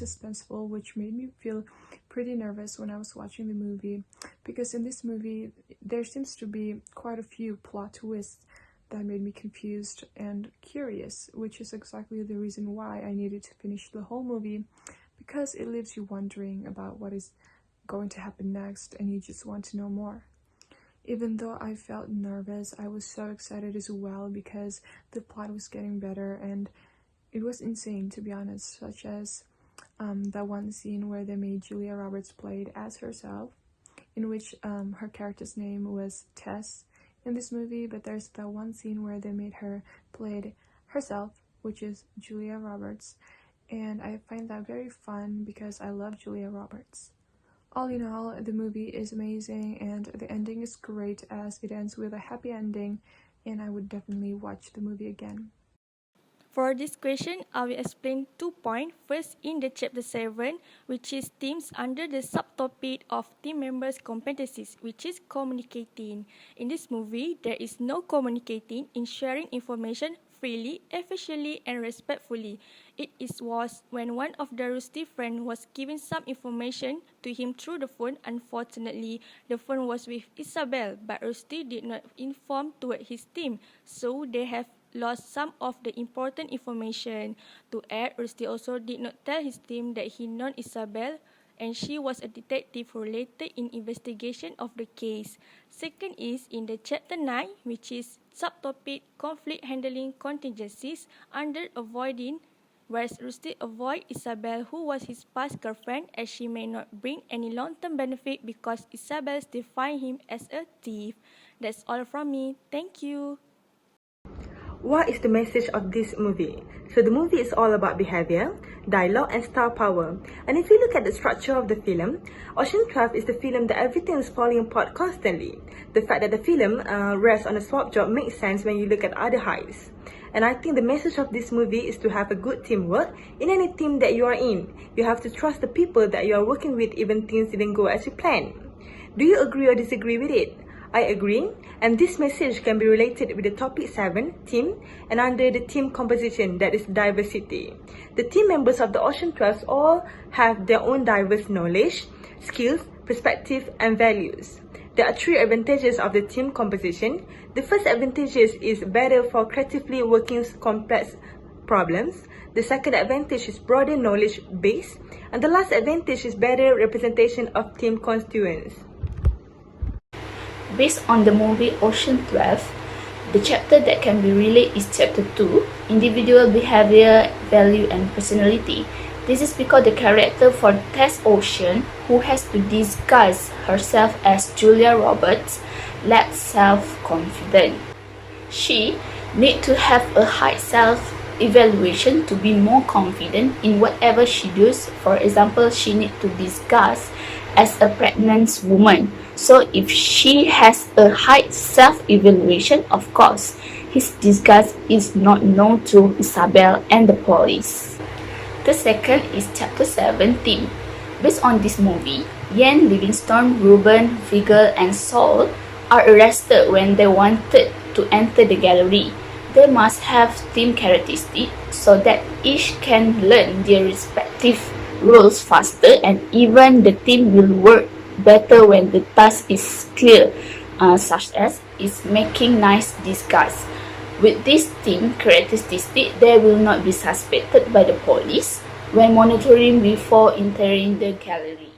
suspenseful, which made me feel pretty nervous when I was watching the movie, because in this movie there seems to be quite a few plot twists that made me confused and curious, which is exactly the reason why I needed to finish the whole movie, because it leaves you wondering about what is going to happen next and you just want to know more. Even though I felt nervous, I was so excited as well because the plot was getting better and it was insane, to be honest, such as that one scene where they made Julia Roberts played as herself, in which her character's name was Tess in this movie, but there's that one scene where they made her played herself, which is Julia Roberts, and I find that very fun because I love Julia Roberts. All in all, the movie is amazing and the ending is great as it ends with a happy ending, and I would definitely watch the movie again. For this question, I will explain 2 points. First, in the chapter 7, which is themes under the subtopic of team members' competencies, which is communicating. In this movie, there is no communicating in sharing information freely, efficiently, and respectfully. It was when one of the Rusty friends was giving some information to him through the phone. Unfortunately, the phone was with Isabel, but Rusty did not inform toward his team, so they have lost some of the important information. To add, Rusty also did not tell his team that he known Isabel and she was a detective related in investigation of the case. Second is in the chapter 9, which is subtopic conflict handling contingencies under avoiding, whereas Rusty avoid Isabel, who was his past girlfriend, as she may not bring any long-term benefit because Isabel defined him as a thief. That's all from me. Thank you. What is the message of this movie? So the movie is all about behavior, dialogue and star power. And if you look at the structure of the film, Ocean 12 is the film that everything is falling apart constantly. The fact that the film rests on a swap job makes sense when you look at other heists. And I think the message of this movie is to have a good teamwork in any team that you are in. You have to trust the people that you are working with even things didn't go as you planned. Do you agree or disagree with it? I agree, and this message can be related with the topic 7, team, and under the team composition, that is diversity. The team members of the Ocean 12 all have their own diverse knowledge, skills, perspective, and values. There are 3 advantages of the team composition. The first advantage is better for creatively working complex problems. The second advantage is broader knowledge base, and the last advantage is better representation of team constituents. Based on the movie Ocean 12, the chapter that can be related is chapter 2, individual behavior, value and personality. This is because the character for Tess Ocean, who has to disguise herself as Julia Roberts, lacks self-confidence. She needs to have a high self-evaluation to be more confident in whatever she does. For example, she needs to disguise as a pregnant woman. So if she has a high self-evaluation, of course, his disguise is not known to Isabel and the police. The second is chapter 17. Based on this movie, Ian, Livingstone, Ruben, Vigil, and Saul are arrested when they wanted to enter the gallery. They must have team characteristics so that each can learn their respective roles faster, and even the team will work better when the task is clear, such as is making nice disguise. With this team characteristic, they will not be suspected by the police when monitoring before entering the gallery.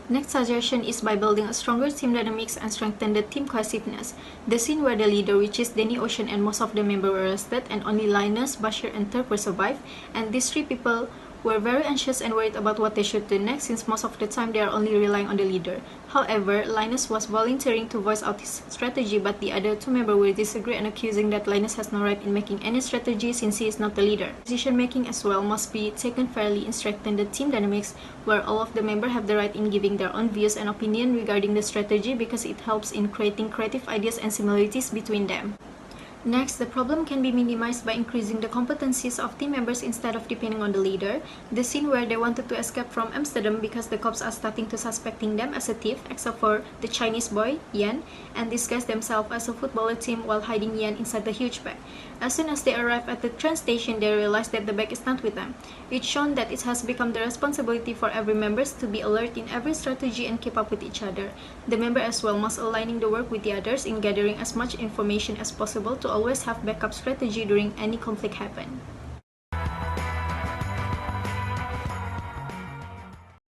Next suggestion is by building a stronger team dynamics and strengthen the team cohesiveness. The scene where the leader, which is Danny Ocean, and most of the members were arrested, and only Linus, Bashir, and Turk were survived, and these 3 people were very anxious and worried about what they should do next, since most of the time they are only relying on the leader. However, Linus was volunteering to voice out his strategy, but the other 2 members will disagree and accusing that Linus has no right in making any strategy since he is not the leader. Decision making as well must be taken fairly and strengthen the team dynamics, where all of the members have the right in giving their own views and opinion regarding the strategy, because it helps in creating creative ideas and similarities between them. Next, the problem can be minimized by increasing the competencies of team members instead of depending on the leader. The scene where they wanted to escape from Amsterdam because the cops are starting to suspecting them as a thief, except for the Chinese boy, Yan, and disguise themselves as a footballer team while hiding Yan inside the huge bag. As soon as they arrive at the train station, they realize that the bag is not with them. It's shown that it has become the responsibility for every member to be alert in every strategy and keep up with each other. The member as well must aligning the work with the others in gathering as much information as possible to always have backup strategy during any conflict happen.